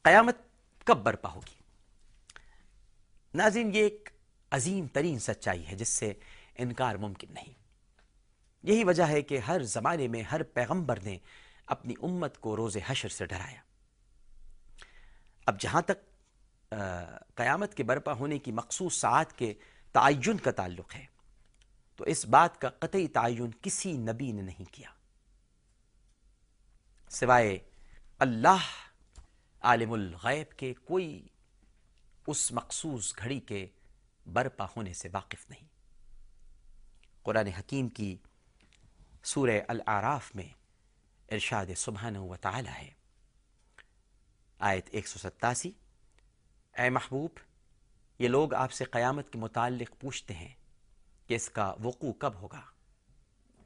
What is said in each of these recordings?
قیامت کب برپا ہوگی؟ ناظرین، یہ ایک عظیم ترین سچائی ہے جس سے انکار ممکن نہیں۔ یہی وجہ ہے کہ ہر زمانے میں ہر پیغمبر نے اپنی امت کو روز حشر سے ڈرایا۔ اب جہاں تک قیامت کے برپا ہونے کی مخصوص ساعات کے تعین کا تعلق ہے تو اس بات کا قطعی تعین کسی نبی نے نہیں کیا سوائے اللہ عالم الغیب کے۔ کوئی اس مخصوص گھڑی کے برپا ہونے سے واقف نہیں۔ قرآن حکیم کی سورہ الاعراف میں ارشاد سبحانہ و تعالی ہے، آیت 187، اے محبوب، یہ لوگ آپ سے قیامت کے متعلق پوچھتے ہیں کہ اس کا وقوع کب ہوگا۔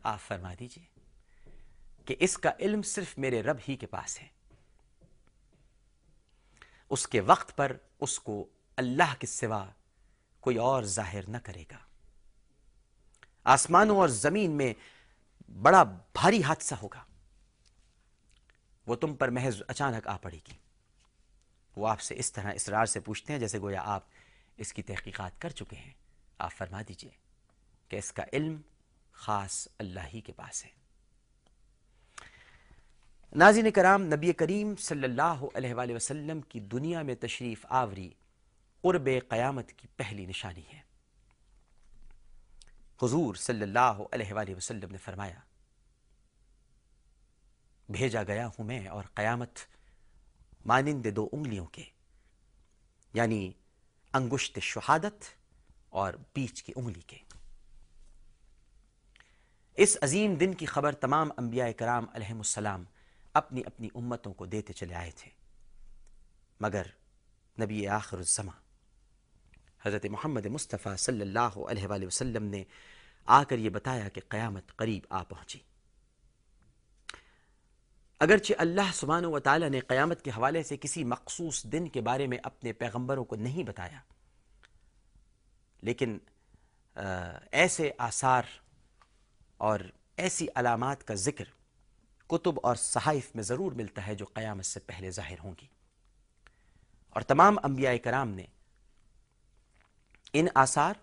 آپ فرما دیجئے کہ اس کا علم صرف میرے رب ہی کے پاس ہے، اس کے وقت پر اس کو اللہ کے سوا کوئی اور ظاہر نہ کرے گا۔ آسمانوں اور زمین میں بڑا بھاری حادثہ ہوگا، وہ تم پر محض اچانک آ پڑے گی۔ وہ آپ سے اس طرح اسرار سے پوچھتے ہیں جیسے گویا آپ اس کی تحقیقات کر چکے ہیں۔ آپ فرما دیجئے کہ اس کا علم خاص اللہ ہی کے پاس ہے۔ ناظرین کرام، نبی کریم صلی اللہ علیہ وآلہ وسلم کی دنیا میں تشریف آوری قرب قیامت کی پہلی نشانی ہے۔ حضور صلی اللہ علیہ وآلہ وسلم نے فرمایا، بھیجا گیا ہوں میں اور قیامت مانند دو انگلیوں کے، یعنی انگشت شہادت اور بیچ کی انگلی کے۔ اس عظیم دن کی خبر تمام انبیاء کرام علیہم السلام اپنی اپنی امتوں کو دیتے چلے آئے تھے، مگر نبی آخر الزمان حضرت محمد مصطفیٰ صلی اللہ علیہ وآلہ وسلم نے آ کر یہ بتایا کہ قیامت قریب آ پہنچی۔ اگرچہ اللہ سبحانہ و تعالی نے قیامت کے حوالے سے کسی مخصوص دن کے بارے میں اپنے پیغمبروں کو نہیں بتایا، لیکن ایسے آثار اور ایسی علامات کا ذکر کتب اور صحائف میں ضرور ملتا ہے جو قیامت سے پہلے ظاہر ہوں گی، اور تمام انبیاء کرام نے ان آثار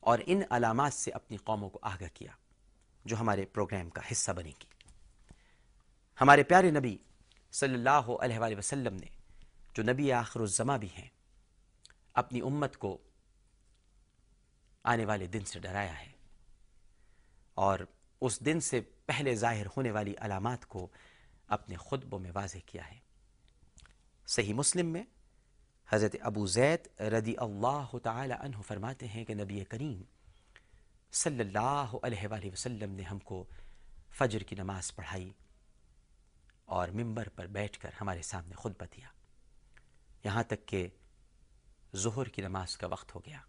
اور ان علامات سے اپنی قوموں کو آگاہ کیا، جو ہمارے پروگرام کا حصہ بنے گی۔ ہمارے پیارے نبی صلی اللہ علیہ وآلہ وسلم نے، جو نبی آخر الزماں بھی ہیں، اپنی امت کو آنے والے دن سے ڈرایا ہے اور اس دن سے پہلے ظاہر ہونے والی علامات کو اپنے خطبوں میں واضح کیا ہے۔ صحیح مسلم میں حضرت ابو زید رضی اللہ تعالی عنہ فرماتے ہیں کہ نبی کریم صلی اللہ علیہ وآلہ وسلم نے ہم کو فجر کی نماز پڑھائی اور ممبر پر بیٹھ کر ہمارے سامنے خطبہ دیا، یہاں تک کہ ظہر کی نماز کا وقت ہو گیا۔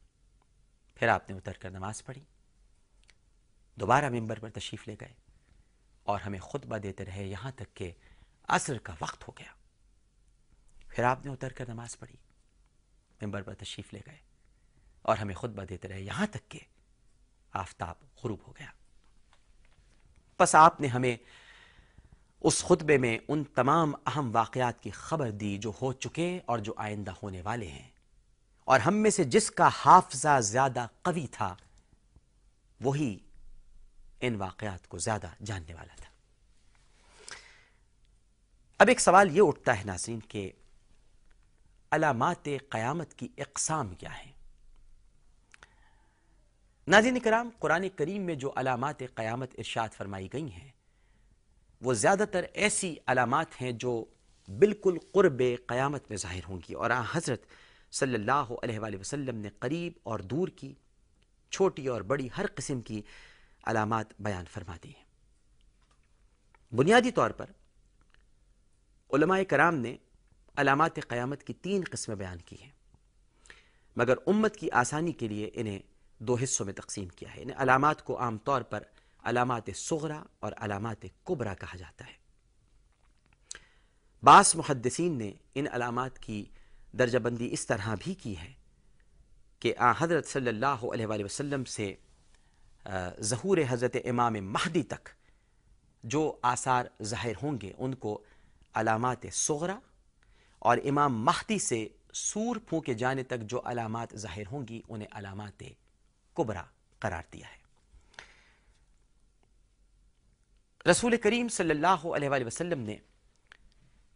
پھر آپ نے اتر کر نماز پڑھی، دوبارہ ممبر پر تشریف لے گئے اور ہمیں خطبہ دیتے رہے یہاں تک کہ عصر کا وقت ہو گیا۔ پھر آپ نے اتر کر نماز پڑھی، ممبر پر تشریف لے گئے اور ہمیں خطبہ دیتے رہے یہاں تک کہ آفتاب غروب ہو گیا۔ پس آپ نے ہمیں اس خطبے میں ان تمام اہم واقعات کی خبر دی جو ہو چکے اور جو آئندہ ہونے والے ہیں، اور ہم میں سے جس کا حافظہ زیادہ قوی تھا وہی ان واقعات کو زیادہ جاننے والا تھا۔ اب ایک سوال یہ اٹھتا ہے ناظرین کہ علامات قیامت کی اقسام کیا ہیں؟ ناظرین کرام، قرآن کریم میں جو علامات قیامت ارشاد فرمائی گئی ہیں وہ زیادہ تر ایسی علامات ہیں جو بالکل قرب قیامت میں ظاہر ہوں گی، اور حضرت صلی اللہ علیہ وآلہ وسلم نے قریب اور دور کی، چھوٹی اور بڑی ہر قسم کی علامات بیان فرما دی ہیں۔ بنیادی طور پر علماء کرام نے علامات قیامت کی 3 قسمیں بیان کی ہیں، مگر امت کی آسانی کے لیے انہیں 2 حصوں میں تقسیم کیا ہے۔ ان علامات کو عام طور پر علامات صغرا اور علامات کبرا کہا جاتا ہے۔ بعض محدثین نے ان علامات کی درجہ بندی اس طرح بھی کی ہے کہ حضرت صلی اللہ علیہ وآلہ وسلم سے ظہور حضرت امام مہدی تک جو آثار ظاہر ہوں گے ان کو علامات صغرا اور امام مہدی سے سور پھونکے جانے تک جو علامات ظاہر ہوں گی انہیں علامات کبریٰ قرار دیا ہے۔ رسول کریم صلی اللہ علیہ وآلہ وسلم نے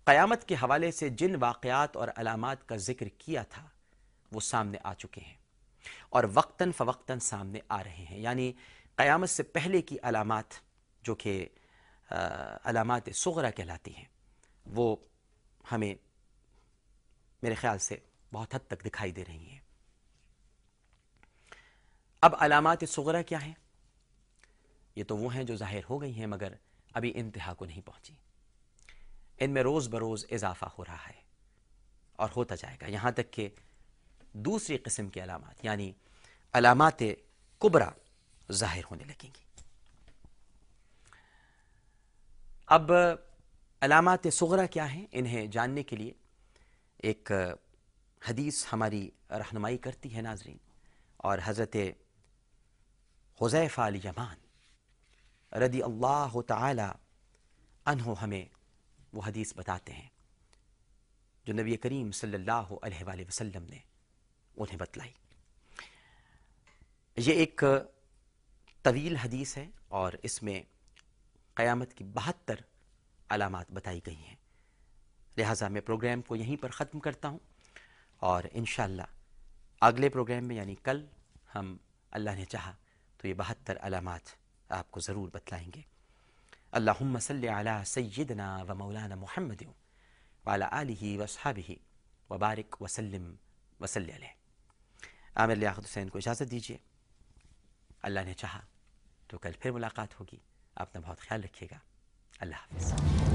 قیامت کے حوالے سے جن واقعات اور علامات کا ذکر کیا تھا وہ سامنے آ چکے ہیں اور وقتاً فوقتاً سامنے آ رہے ہیں، یعنی قیامت سے پہلے کی علامات جو کہ علامات صغریٰ کہلاتی ہیں وہ ہمیں میرے خیال سے بہت حد تک دکھائی دے رہی ہیں۔ اب علامات صغریٰ کیا ہیں؟ یہ تو وہ ہیں جو ظاہر ہو گئی ہیں مگر ابھی انتہا کو نہیں پہنچی، ان میں روز بروز اضافہ ہو رہا ہے اور ہوتا جائے گا، یہاں تک کہ دوسری قسم کی علامات یعنی علامات کبریٰ ظاہر ہونے لگیں گی۔ اب علامات صغریٰ کیا ہیں؟ انہیں جاننے کے لیے ایک حدیث ہماری رہنمائی کرتی ہے ناظرین، اور حضرت حذیفہ الیمان رضی اللہ تعالی عنہ ہمیں وہ حدیث بتاتے ہیں جو نبی کریم صلی اللہ علیہ وآلہ وسلم نے انہیں بتلائی۔ یہ ایک طویل حدیث ہے اور اس میں قیامت کی 72 علامات بتائی گئی ہیں، لہٰذا میں پروگرام کو یہیں پر ختم کرتا ہوں، اور انشاءاللہ اگلے پروگرام میں یعنی کل ہم اللہ نے چاہا تو یہ 72 علامات آپ کو ضرور بتلائیں گے۔ اللہم صلی علی سیدنا و مولانا محمد وعلی آلہ واصحابہ وبارک وسلم وصلی علیہ۔ عامر لیاقت حسین کو اجازت دیجیے، اللہ نے چاہا تو کل پھر ملاقات ہوگی، اپنا بہت خیال رکھیے گا، اللہ حافظ۔